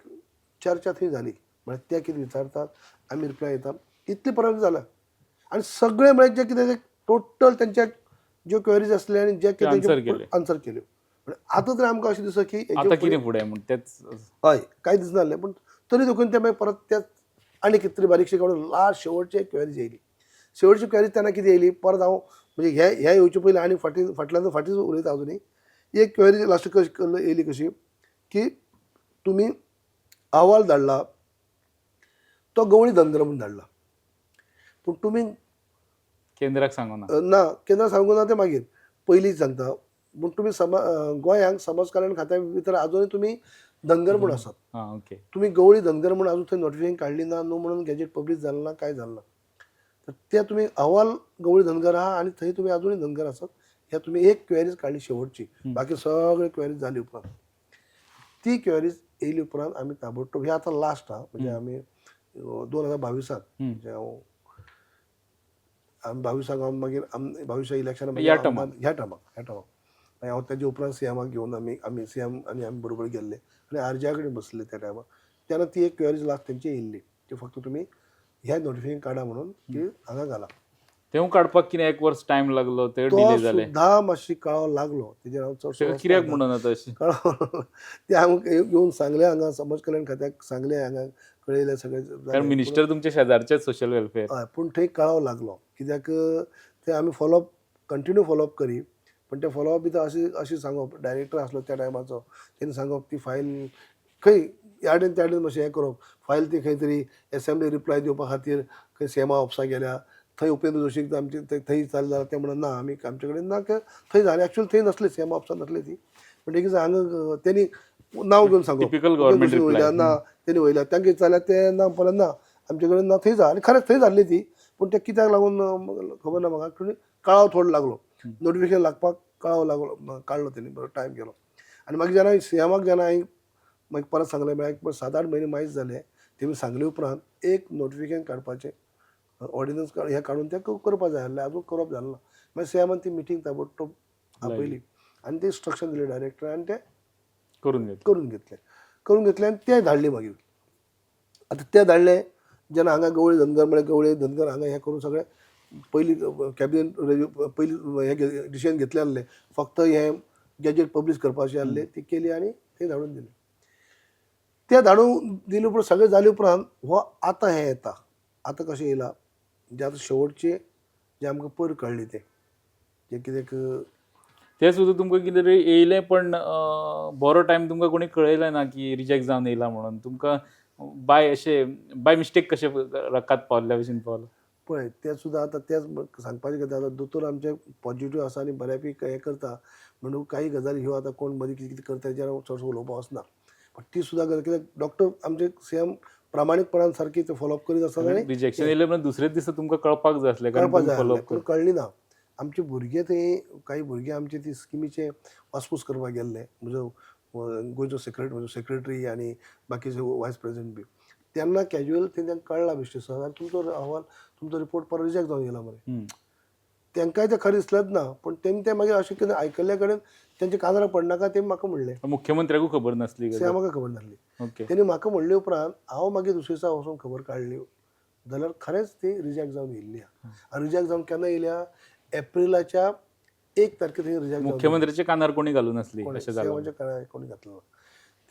चर्चा थंय जाली. म्हळ्यार ते कितें विचारतात आमी रिप्लाय दितात इतले पर्यंत जालें. आनी सगळे म्हळ्यार जे कितें टोटल तेंच्या ज्यो क्वेरीज आसले आनी जे ते answer कितें केले. आन्सर केल्यो. आतां तर आमकां अशें दिसता की आता कितें फुडें म्हूण तेच हय कांय दिसनासलें पूण तरी देखून ते मागीर परत त्याच आनी कितें तरी बारीकशें काडून लास्ट शेवटची एक क्वेरीज येयली. शेवटची क्वेरीज तेन्ना कितें येयली परत हांव म्हणजे हे येवचे पयलीं आनी फाटल्यान उलयता अजुनूय. एक क्वेरी लास्ट कशी येयली कशी की तुमी अहवाल धाडला तो गवळी धनगर म्हणून धाडला. पूण तुमी केंद्राक सांगूना. ना केन्ना सांगूं ना तें मागीर पयलींच सांगता. पूण तुमी गोंयांक समाज कल्याण खात्या भितर आजुनूय तुमी धनगर म्हूण आसात. हां, ओके. तुमी गवळी धनगर म्हणून अजून थंय नोटिफिकेशन काडली ना न्हू म्हणून गॅजेट पब्लीश जालें ना कांय जालें ना. तर ते तुमी अहवाल गवळी धनगर आहा आनी थंय तुमी अजूनय धनगर आसात. हे तुमी एक क्वेरीज काडली शेवटची. बाकी सगळे क्वेरीज जाली उपरांत. ती क्वेरीज येयली उपरांत आमी ताबडतोब हे आतां लास्ट म्हणजे आमी 2022 म्हणजे आमी 22 मागीर 22 इलेक्शना ह्या टर्माक. ह्या टायमाक हांव तेजे उपरांत सीएमाक घेवन आमी सीएम आनी आमी बरोबर गेल्ले आनी RJ कडेन बसले त्या टायमार. तेन्ना ती एक क्वेरीज लास्ट तेंची येयल्ली की फक्त तुमी ह्या नोटिफिकेशन काडा म्हणून की हांगा घाला. तेवूय काडपाक कितें 1 वर्स टायम लागलो ते तो डिले जाले. सुद्दां मातशी कळाव लागलो. तेजेर हांव चडसो तेका वचपाक कित्याक ना. म्हणून आतां अशें कळाव ते आमकां येवन सांगलें हांगा समाज कल्याण खात्याक सांगलें हांगा कळयलें सगळें कारण जालें. मिनिस्टर तुमचे शेजारचेच सोशल वेलफेअर. हय पूण थंय कळाव लागलो. कित्याक ते आमी फॉलोअप कंटिन्यू फॉलोअप करी. पण ते फॉलोअप भितर अशें सांगप डायरेक्टर आसलो त्या टायमाचो तेणी सांगप ती फायल खंय याडेन त्याडेन मातशें हें करप. फायल ती खंय तरी एसेंब्ली रिप्लाय दिवपा खातीर खंय सीएमा ऑफिसाक गेल्या. थंय उपेंद्र जोशीक आमचे थंय जालें जाल्यार ते म्हणून ना आमी आमचे कडेन ना थंय जालें एक्चुअली थंय नसलें सीएमा ऑफिसाक नसलें ती. पण एक दिसा हांगा तेणी नांव घेवन सांगप typical Upendra government Joshi reply. वयल्या ना तेणी वयल्या तांगे जाल्यार ते ना पळय ना आमचे कडेन ना थंय जा आनी खरेंच थंय जाल्ली ती. पूण ते कित्याक लागून खबर ना म्हाका पूण कळाव थोडो लागलो. नोटिफिकेशन लागपाक कळाव लागलो काडलो तेणी बरो टायम गेलो. आनी मागीर जेन्ना सीएमाक जेन्ना हांवें मागीर परत सांगलें म्हळ्यार 7-8 म्हयने मायज जाले तेमी सांगले उपरांत एक नोटिफिकेशन काडपाचें ऑर्डिनन्स हें काडून तें करपाक जाय आसलें अजून करप जालें ना. मागीर सीएमान ती मिटींग ताबडतोब आपयली आनी ते इंस्ट्रक्शन दिले डायरेक्टरान आनी ते करून घेतले. करून घेतले आनी ते धाडले मागीर. आतां ते धाडले जेन्ना हांगा गवळी धनगर म्हळ्यार गवळी धनगर हांगा हें करून सगळें पयलीं कॅबिनेट पयलीं हें डिसिजन घेतलें आसलें फक्त हें गॅजेट पब्लीश करपाचें आसलें ती केली आनी ते धाडून दिलें. ते धाडून दिले उपरांत सगळें जाले उपरांत हो आतां हें येता. आतां कशें येयलां जे आतां शेवटचे जे आमकां पयर कळ्ळें तें जे कितें ते सुद्दां तुमकां कितें तरी येयलें पण बरो टायम तुमकां कोणी कळयलें ना की रिजेक्ट जावन येयला म्हणून. तुमकां बाय मिस्टेक कशें रकात पावल्ल्या भशेन पावलो. पळय ते सुद्दां आतां तेच सांगपाचें गजाल आतां दोतोर आमचे पॉझिटिव्ह आसा आनी बऱ्यापैकी हें करता म्हणून काही गजाली ह्यो आतां कोण मदीं कितें कितें करता हेजेर हांव चडसो उलोवपाक वचना. पण ती सुद्दां गजाल कित्याक डॉक्टर आमचे सीएम प्रामाणीकपणान सारकी ते फॉलोअप करीत आसतात आनी रिजेक्शन येयलें म्हणून दुसरेच दिसा तुमकां कळपाक जाय आसलें कारण कळपाक तुमी जाय आसलें फॉलोअप पूण कळ्ळी ना. आमचे भुरगे थंय काही भुरगे आमचे ती स्किमीचे वासपूस करपाक गेल्ले म्हजो गोंयचो सेक्रेटरी आनी बाकीचे वायस प्रेसिडेंट बी तेन्ना कॅज्युअल तेंकां कळ्ळां मिस्टर सर तुमचो अहवाल तुमचो रिपोर्ट परत रिजेक्ट जावन येयला मरे. तेंकाय तें खरें दिसलेंच ना पूण तेमी तें मागीर अशें कितें आयकल्ल्या कडेन तेंच्या कानार पडनाका तेमी म्हाका म्हणलें. मुख्यमंत्र्याकूय खबर नासली. सीएमाका खबर नासली. ओके. तेणी म्हाका म्हणले उपरांत हांव मागीर दुसरे दिसा वचून खबर काडली जाल्यार खरेंच ती रिजेक्ट जावन येयल्ली आहा. आनी रिजेक्ट जावन केन्ना येयल्या एप्रिलाच्या 1 तारखेर थंय रिजेक्ट जावन मुख्यमंत्र्याच्या कानार कोणी घालूं नासली अशें जालें. सीएमाच्या कानार कोणी घातलो ना.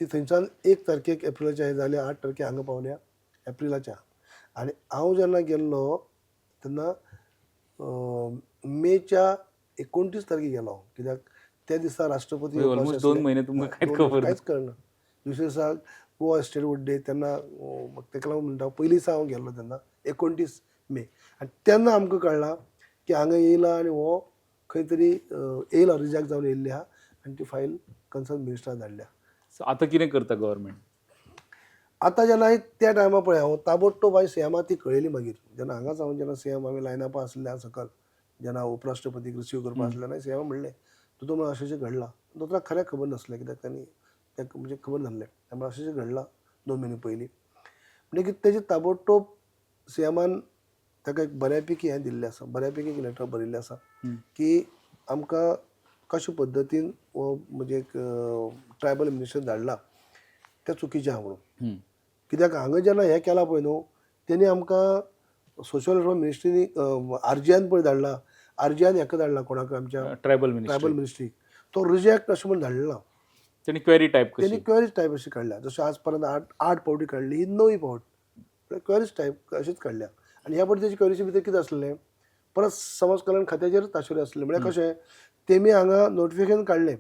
ती थंयच्यान 1 तारखेक एप्रिलाच्या हे जाले 8 तारखेक हांगा पावल्या एप्रिलाच्या. आनी हांव जेन्ना गेल्लो तेन्ना मेच्या 29 तारखेक गेलो हांव कित्याक त्या दिसा राष्ट्रपती ऑलमोस्ट 2 महिने तुमकां कांयच खबर ना. कांयच कळना. दुसरे दिसा गोवा स्टेटहूड डे तेन्ना म्हाका तेका लागून म्हणटा पयलीं दिसा हांव गेल्लो तेन्ना 29 मे आनी तेन्ना आमकां कळ्ळां की हांगा येयला आनी हो खंय तरी येयला रिजेक्ट जावन येयल्ली आहा आनी ती फायल कन्सर्न मिनिस्टराक धाडल्या. सो आतां कितें करता गव्हर्मेंट? आतां जेन्ना हांवें त्या टायमा पळय हांव ताबडतोब हांवें सीएमाक ती कळयली मागीर जेन्ना हांगाच हांव जेन्ना सीएम हांवें लायनअपां आसलें सकल जेन्ना उपराष्ट्रपतीक रिसीव करपा आसलें तेन्ना सीएमा म्हणलें तुका अशें अशें घडलां. दोतोराक खरें खबर नासलें कित्याक तांणी ताका म्हणजे खबर नासलें त्यामुळे अशें अशें घडलां 2 म्हयने पयलीं म्हणजे तेजी ताबडतोब सीएमान ताका एक बऱ्यापैकी हें दिल्लें आसा बऱ्यापैकी एक लेटर बरयल्लें आसा की आमकां कशे पद्दतीन हो म्हणजे एक ट्रायबल मिनिस्टर धाडला तें चुकीचें आहा म्हणून. कित्याक हांगा जेन्ना हें केलां पळय न्हू तेणी आमकां सोशल वेलफेअर मिनिस्ट्रीनी आरजीआयन पळय धाडला आरजीआयन हेका धाडला कोणाक आमच्या ट्रायबल मिनिस्ट्रीक तो रिजेक्ट अशें म्हणून धाडलें ना त्यांनी क्वेरी टायप तेणी कशी क्वेरीज टायप अशी काडल्या जशें आज पर्यंत आठ पावटी काडली ही 9वी पावट क्वेरीज टायप अशीच काडल्या आनी ह्या फावटी तेजी क्वेरीचे भितर कितें आसलें परत समाज कल्याण खात्याचेर ताशेर आसलें म्हणजे कशें तेमी हांगा नोटिफिकेशन काडलें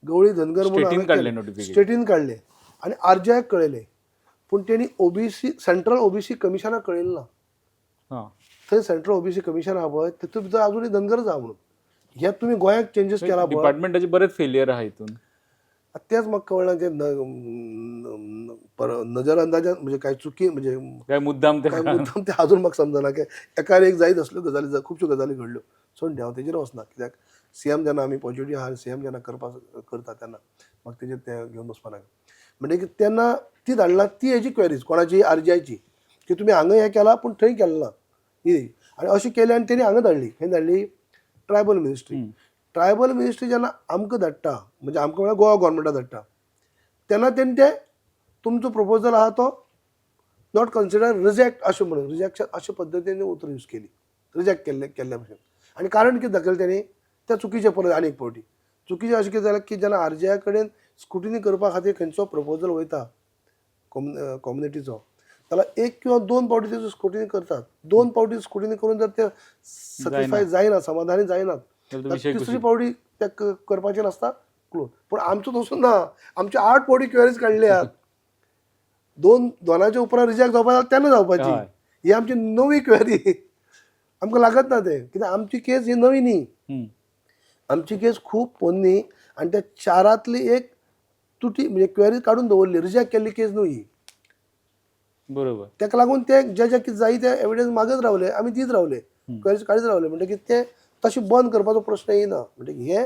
गवळी धनगर स्टेटीन काडलें म्हणून नोटिफिकेशन. स्टेटीन काडलें आनी आरजीआयक कळयलें पूण तेणी ओबीसी सेंट्रल ओबीसी कमिशनाक कळयलें ना. हां थंय सेंट्रल ओबीसी कमिशन आहा पळय तितून भितर अजूनय धनगरच आहा म्हणून हे तुमी गोंयाक चेंजीस केला पळय डिपार्टमेंटाचे बरेच फेलियर आहा हितून. तेच म्हाका कळना ते नजर अंदाजान म्हणजे काय चुकी म्हणजे काय मुद्दाम ते काय मुद्दाम ते अजून म्हाका समजना की एकार एक जायत असल्यो गजाली खुबश्यो गजाली घडल्यो सोड हांव तेजेर वचना कित्याक सीएम जेन्ना आमी पॉझिटिव्ह आहा सीएम जेन्ना करता तेन्ना म्हाका तेजेर ते घेवन वचपा नाका म्हणजे की तेन्ना ती धाडला ती हेजी क्वेरीज कोणाची आरजीआयची की तुमी हांगा हें केलां पूण थंय केलें ना ही आनी अशी केली आनी तेणी हांगा धाडली खंय धाडली ट्रायबल मिनिस्ट्री. ट्रायबल मिनिस्ट्री जेन्ना आमकां धाडटा म्हणजे आमकां म्हळ्यार गोवा गव्हर्मेंटाक धाडटा तेन्ना तेणी ते तुमचो प्रपोजल आहा तो नॉट कन्सिडर रिजेक्ट अशें म्हणून रिजेक्शन अशे पद्दतीन उतर यूज केली रिजेक्ट केल्ल्या भशेन आनी कारण कितें दाखयलें तेणी तें चुकीचें परत आनी एक फावटी चुकीचें अशें कितें जालें की जेन्ना आरजीआय कडेन स्क्रुटिनी करपा खातीर खंयचो प्रपोजल वयता कम्युनिटीचो जाल्यार 1 किंवा 2 फावटी तेजो स्क्रुटिनी करतात 2 फावटी स्क्रुटिनी करून जर ते सॅटिस्फाय जायना समाधानी जायनात तिसरी फावटी ते करपाचें नासता क्लोज पूण आमचो तसो ना आमचे 8 फावटी क्वेरीज काडल्यात दोनाच्या उपरांत रिजेक्ट जावपा जाल्यार तेन्ना जावपाची ही आमची 9वी क्वेरी आमकां लागत ना तें कित्याक आमची केस ही नवी न्ही आमची केस खूब पोन्नी आनी त्या 4रांतली एक तुटी म्हणजे क्वेरी काडून दवरली रिजेक्ट केल्ली केस न्हू ही बरोबर. ताका लागून ते जे कितें जाय ते एविडन्स मागत रावले आमी दीत रावले क्वेरीज काडीत रावले म्हणटकीर ते तशें बंद करपाचो प्रश्न येयना म्हणजे हे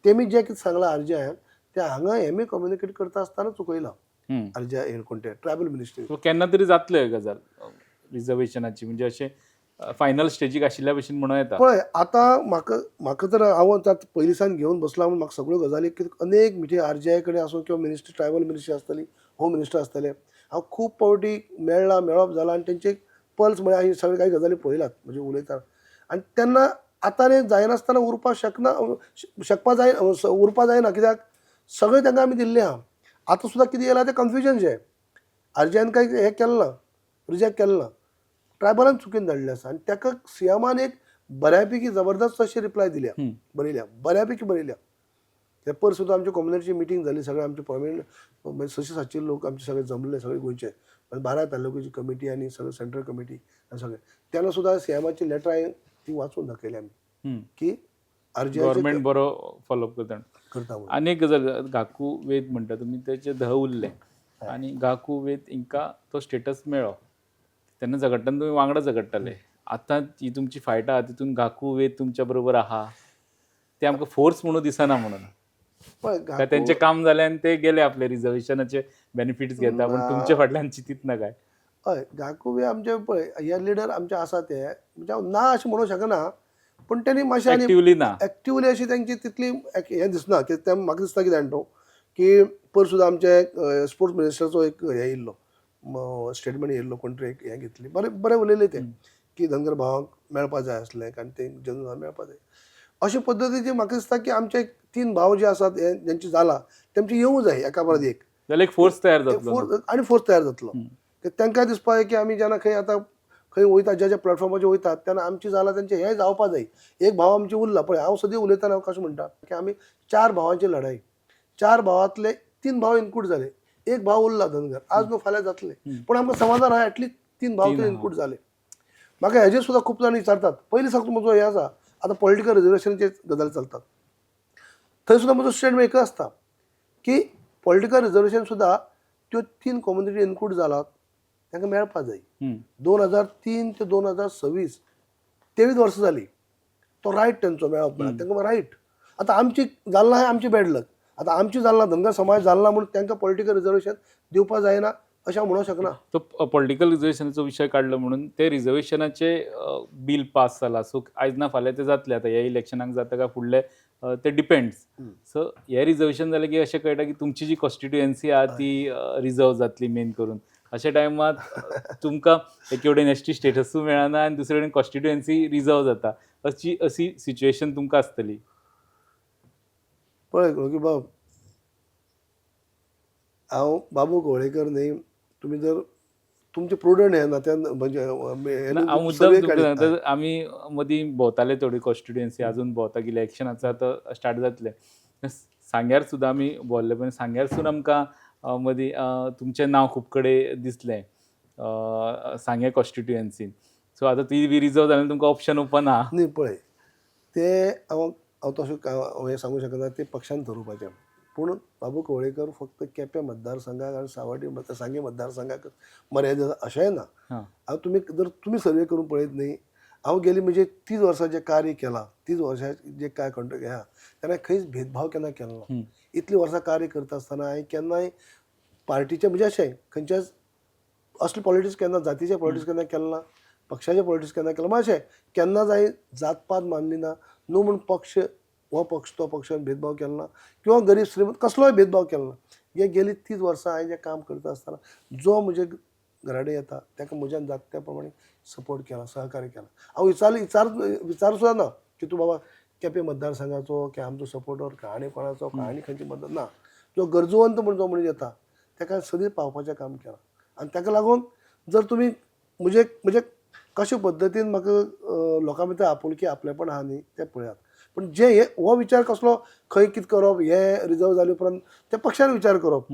तेमी जे कितें सांगलां आरजीआयन ते हांगा हेमी कम्युनिकेट करता आसतना चुकयलां आरजीआय हे कोण ते ट्रायबल मिनिस्ट्री. केन्ना तरी जातले गजाल रिजर्वेशनाची म्हणजे अशें फायनल स्टेजीक आशिल्ल्या भशेन म्हणूं येता. पळय आतां म्हाका तर हांव पयलीं सावन घेवन बसला म्हूण म्हाका सगळ्यो गजाली अनेक मिटींग आरजीआय कडेन आसूं किंवा मिनिस्ट्री ट्रायबल मिनिस्ट्री आसतली होम मिनिस्टर आसतले हांव खूब फावटी मेळप जाला आनी तेंचे पल्स म्हळ्यार हांवें सगळे काही गजाली पळयलात म्हणजे उलयता आनी तेन्ना आतां जायनासतना उरपा जायना कित्याक सगळें तांकां आमी दिल्लें आहा आतां सुद्दां कितें येयलां तें कन्फ्युजन जें आरजीआयन कांय हें केलें ना रिजेक्ट केलें ना ट्रायबलान चुकीन धाडलें आसा आनी ताका सीएमान एक बऱ्यापैकी जबरदस्त अशी रिप्लाय दिल्या बरयल्या बऱ्यापैकी बरयल्या ते पर सुद्दां आमच्या कम्युनिटीची मिटींग जाली सगळे आमचे परमनंट 600-700 लोक आमचे सगळे जमले सगळे गोंयचे 12 तालुक्याची कमिटी आनी सगळे सेंट्रल कमिटी आनी सगळे तेन्ना सुद्दां सीएमाची लेटर हांवें ती वाचून दाखयली आमी की गव्हर्मेंट बरो फॉलोअप करता म्हणून. आनी एक गजाल गाकू वेद म्हणटा तुमी तेचे ध उरले आनी गाकू वेद हिंकां तो स्टेटस मेळ्ळो तेन्ना झगडटाना तुमी वांगडा झगडटाले आतां ही तुमची फायट आहा तितून गाकू वेद तुमच्या बरोबर आहा ते आमकां फोर्स म्हणून दिसना म्हणून काय तेंचें काम जालें आनी ते गेले आपले रिजर्वेशनाचे बेनिफिट्स घेता पूण तुमचे फाटल्यान चिंतीत ना काय? हय गाकूबे आमचे पळय हे लिडर आमचे आसा ते म्हणजे ना अशें म्हणूंक शकना पूण तेणी मातशें एक्टिवली अशी तेंची तितली हें दिसना की ते म्हाका दिसता कितें जाणा की पर सुद्दां आमचे स्पोर्ट्स मिनिस्टरचो एक हे येयल्लो स्टेटमेंट येयल्लो कोण तरी एक हें घेतली बरें उलयलें ते की धनगर भावांक मेळपा जाय आसलें आनी ते जनरल मेळपा जाय अशे पद्दतीचे म्हाका दिसता की आमचे 3 भाव जे आसात जेंची जाला तेंची येवूं जाय एका परत एक जाल्यार एक फोर्स तयार जातलो आनी फोर्स तयार जातलो तांकां दिसपा जाय की आमी जेन्ना खंय आतां खंय वयता ज्या प्लॅटफॉर्माचेर वयतात तेन्ना आमची जाला तेंचें हें जावपा जाय एक भाव आमची उरला पळय हांव सद्या उलयतना हांव कशें म्हणटा की आमी 4 भावांची लढाई 4 भावांतले 3 भाव इन्क्लूड जाले एक भाव उरला धनगर आज न्हू फाल्यां जातले पूण आमकां समाधान आहा ऍटलीस्ट 3 भाव तरी इनकूट जाले. म्हाका हेजेर सुद्दां खूब जाण विचारतात पयलीं सांगता म्हजो हे आसा आतां पॉलिटिकल रिजर्वेशनाचे गजाली चलतात थंय सुद्दां म्हजो स्टेटमेंट एकच आसता की पॉलिटिकल रिजर्वेशन सुद्दां त्यो 3 कम्युनिटी इनक्लूड जालात तांकां मेळपा जाय. 2003 ते 2026 23 वर्सां जाली तो रायट तेंचो मेळप म्हणल्यार तांकां रायट. आतां आमची जालना हें आमची बॅड लक. आतां आमची जालना धनगर समाज जालना म्हणून तांकां पॉलिटिकल रिजर्वेशन दिवपा जायना अशें हांव म्हणूंक शकना. तो पॉलिटिकल रिजर्वेशनाचो विशय काडलो म्हणून ते रिजर्वेशनाचे बिल पास जाला सो आयज ना फाल्यां ते जातले आतां ह्या इलेक्शनाक जाता काय फुडले ते डिपेंड्स. सो हे रिजर्वेशन जालें की अशें कळटा की तुमची जी कॉन्स्टिट्युएन्सी आहा ती रिजर्व जातली मेन करून. अशा टायमार तुमकां एके वटेन एसटी स्टेटसूय मेळना आनी दुसरे कडेन कॉन्स्टिट्युएन्सी रिजर्व जाता अशी सिच्युएशन तुमकां आसतली. पळय की बाब हांव बाबू कवळेकर न्ही तुमी जर तुमचे प्रुडंट हे नात्यान म्हणजे हांव मुद्दम तुमकां सांगता आमी मदीं भोंवताले थोडी कॉन्स्टिट्युएन्सी अजून भोंवता की इलेक्शन आतां स्टार्ट जातले सांग्यार सुद्दां आमी भोंवल्ले पण सांग्यारसून आमकां मदीं तुमचें नांव खूब कडेन दिसलें सांगे कॉन्स्टिट्युएन्सीन. सो आतां ती बी रिजर्व जाल्यार तुमकां ऑप्शन ओपन आहा. न्ही पळय ते हांव तशें हें सांगूंक शकना ते पक्षान ठरोवपाचें पूण बाबू कवळेकर फक्त केपें मतदारसंघाक आनी सावड्डी सांगे मतदारसंघाक मर्यादित अशेंय ना. हांव तुमी सर्वे करून पळयत न्ही हांव गेली म्हणजे 30 वर्सांचें कार्य केलां 30 वर्सां जे काय कंट्रोल ह्या तेन्ना खंयच भेदभाव केन्ना केलो ना. इतलीं वर्सां कार्य करता आसतना हांवें केन्नाय पार्टीचें म्हणजे अशें खंयच्याच असलें पॉलिटिक्स केन्ना जातीचें पॉलिटिक्स केन्ना केलें ना पक्षाचें पॉलिटिक्स केन्ना केलें मातशें केन्ना जाय जातपात मानली ना न्हू म्हूण पक्ष हो पक्ष तो पक्षान भेदभाव केलो ना किंवा गरीब श्रीमंत कसलोय भेदभाव केलो ना. हे गेली 30 वर्सां हांवें जें काम करता आसतना जो म्हजे घराडे येता ताका म्हज्यान जाता त्या प्रमाणे सपोर्ट केला सहकार्य केला. हांव विचार सुद्दां ना की तूं बाबा केपें मतदारसंघाचो की आमचो सपोर्टर काणी कोणाचो काणी खंयची मदत ना. जो गरजवंत म्हणून जो मनीस येता ताका सगळीं पावपाचें काम केलां आनी ताका लागून जर तुमी म्हणजे कशे पद्दतीन म्हाका लोकां भितर आपुलकी आपलेपण आहा न्ही तें पळयात. पूण जे हे हो विचार कसलो खंय कितें करप हे रिजर्व जाले उपरांत ते पक्षान विचार करप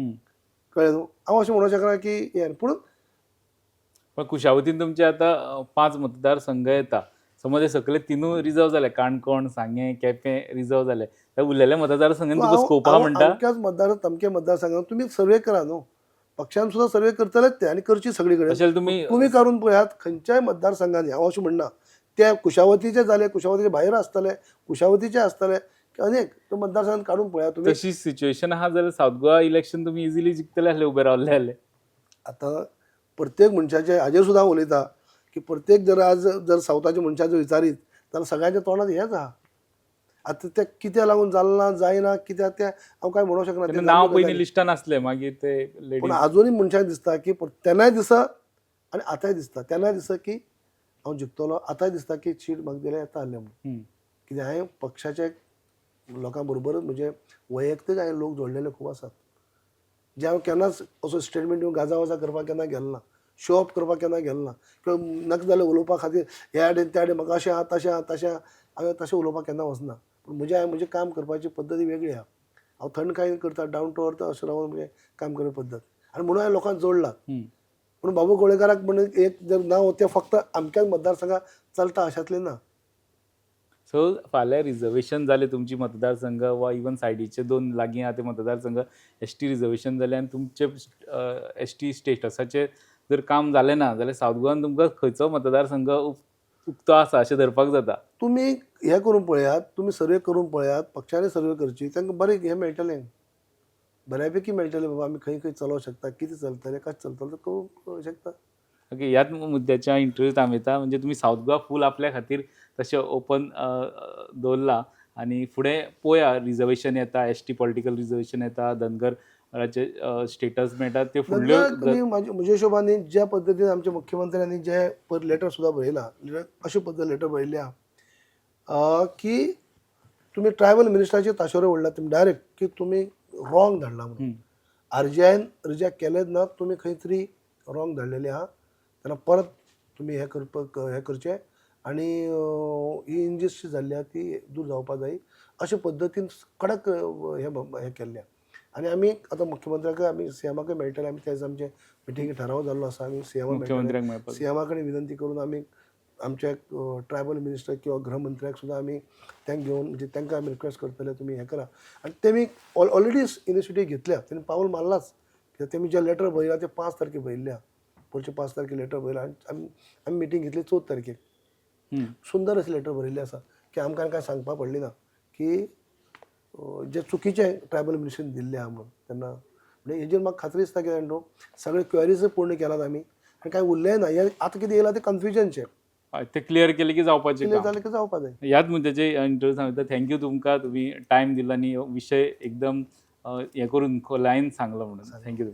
कळ्ळें न्हू. हांव अशें म्हणूंक शकना की हें पूण कुशावतीन तुमचे आतां 5 मतदारसंघ येता समज हे सगळे तिनूय रिजर्व जाले काणकोण सांगे केपें रिजर्व जाले त्या उरलेल्या मतदारसंघांनी तुका स्कोप आहा म्हणटा. अमक्याच तमके मतदारसंघात तुमी सर्वे करा न्हू पक्षान सुद्दां सर्वे करतलेच ते आनी करची सगळी कडेन. तुमी काडून पळयात खंयच्याय मतदारसंघांनी हांव अशें म्हणना ते कुशावतीचे जाले कुशावतीचे भायर आसतले कुशावतीचे आसतले अनेक तो मतदारसंघात काडून पळयात तुमी. तशी सिच्युएशन आहा जाल्यार सावथ गोवा इलेक्शन तुमी इजिली जिखतले आसले उबे रावल्ले आसले. आतां प्रत्येक मनशाचे हाजेर सुद्दां हांव उलयतां की प्रत्येक जर सावथाच्या मनशाचो विचारीत जाल्यार सगळ्यांच्या तोंडांत हेंच आहा. आतां तें कित्या लागून जालना जायना कित्याक तें हांव कांय म्हणूंक शकना. नांव पयलीं लिस्टान आसलें मागीर ते पूण आजुनूय मनशाक दिसता की तेन्नाय दिसा आनी आतांय दिसता तेन्नाय दिसता की हांव जिखतलो आतांय दिसता की सीट म्हाका दिल्यार येता आसलें म्हणून. कित्याक हांवें पक्षाच्या लोकां बरोबरच म्हणजे वैयक्तीक हांवें लोक जोडलेले खूब आसात जे हांव केन्नाच असो स्टेटमेंट दिवन गाजा करपाक केन्ना गेलो ना शो ऑफ करपाक केन्ना गेलो ना किंवा नाका जाल्यार उलोवपा खातीर ह्या आडेन त्या आडेन म्हाका अशें आहा तशें आहा तशें हांवें तशें उलोवपाक केन्ना वचना. पूण म्हजें काम करपाची पद्दती वेगळी आहा. हांव थंडकायेन करता डावन टू अर्थ अशें रावन म्हणजे काम करप पद्दत आनी म्हणून हांवें लोकांक जोडला. पूण बाबू कवळेकाराक म्हणून एक जर नांव तें फक्त अमक्याच मतदारसंघात चलता अशातलें ना. सो फाल्यां रिजर्वेशन जालें तुमची मतदारसंघ वा इवन सायडीचे 2 लागीं आहा ते मतदारसंघ एसटी रिजर्वेशन जालें आनी तुमचे एसटी स्टेटसाचें जर काम जालें ना जाल्यार सावथ गोवान तुमकां खंयचो मतदारसंघ उक्तो आसा अशें धरपाक जाता. तुमी हें करून पळयात तुमी सर्वे करून पळयात पक्षांनी सर्वे करची तांकां बरें हें मेळटलें बऱ्यापैकी मेळटलें बाबा आमी खंय खंय चलोवंक शकता कितें चलतलें कशें चलतलें तें करूंक शकता. ओके ह्याच मुद्द्याच्या इंटरव्यू थांबयता म्हणजे तुमी सावथ गोवा फूल आपल्या खातीर तशें ओपन दवरला आनी फुडें पळोवया रिजर्वेशन येता एसटी पॉलिटिकल रिजर्वेशन येता धनगराचे स्टेटस मेळटा ते फुडल्यो म्हज्या हिशोबान ज्या पद्दतीन आमच्या मुख्यमंत्र्यांनी जे लेटर सुद्दां बरयलां अशे पद्दत लेटर बरयल्या की तुमी ट्रायबल मिनिस्टराचे ताशेरे उडला तुमी डायरेक्ट की तुमी रॉंग धाडला म्हणून आरजीआयन रिजेक्ट केलेच ना तुमी खंय तरी रॉंग धाडलेले आहा तेन्ना परत तुमी हें करचें आनी ही इंजस्टीस जाल्ली आहा ती दूर जावपा जाय अशे पद्दतीन कडक हें केल्लें आनी आमी आतां मुख्यमंत्र्याक आमी सीएमाक मेळटले, आमी तेच आमचे मिटींग थाराव जाल्लो आसा, आमी सीएमाक मुख्यमंत्र्याक मेळपाक सीएमा कडेन विनंती करून आमी आमच्या ट्रायबल मिनिस्टर किंवा गृहमंत्र्याक सुद्दां आमी तांकां घेवन म्हणजे तांकां आमी रिक्वेस्ट करतले तुमी हें करा. आनी तेमी ऑलरेडी इनिशिएटीव घेतल्या, तेणी पावल मारलाच. कित्याक तेमी जे लेटर बरयला ते 5 तारखेक बरयल्या, पुढचे 5 तारखेक लेटर बरयला. आनी आमी मिटींग घेतली 4 तारखेक. सुंदर अशें लेटर बरयल्लें आसा की आमकां कांय सांगपाक पडलें ना की जे चुकीचे ट्रायबल मिनिस्टरीन दिल्ले आहा म्हणून. तेन्ना म्हणजे हेजेर म्हाका खात्री दिसता की जाणा सगळे क्वेरीज पूर्ण केलात आमी आनी कांय उरलें ना. हें आतां कितें येयलां तें कन्फ्युजनचें. ते क्लियर केले की जावपाचें कितें काम. जालें की जावपा जाय. ह्याच मुद्द्याचे इंटरव्यू सांगता. थँक्यू तुमकां, तुम्ही टायम दिला आणि विषय एकदम हे करून खोलायेन सांगलो म्हणून. थँक्यू.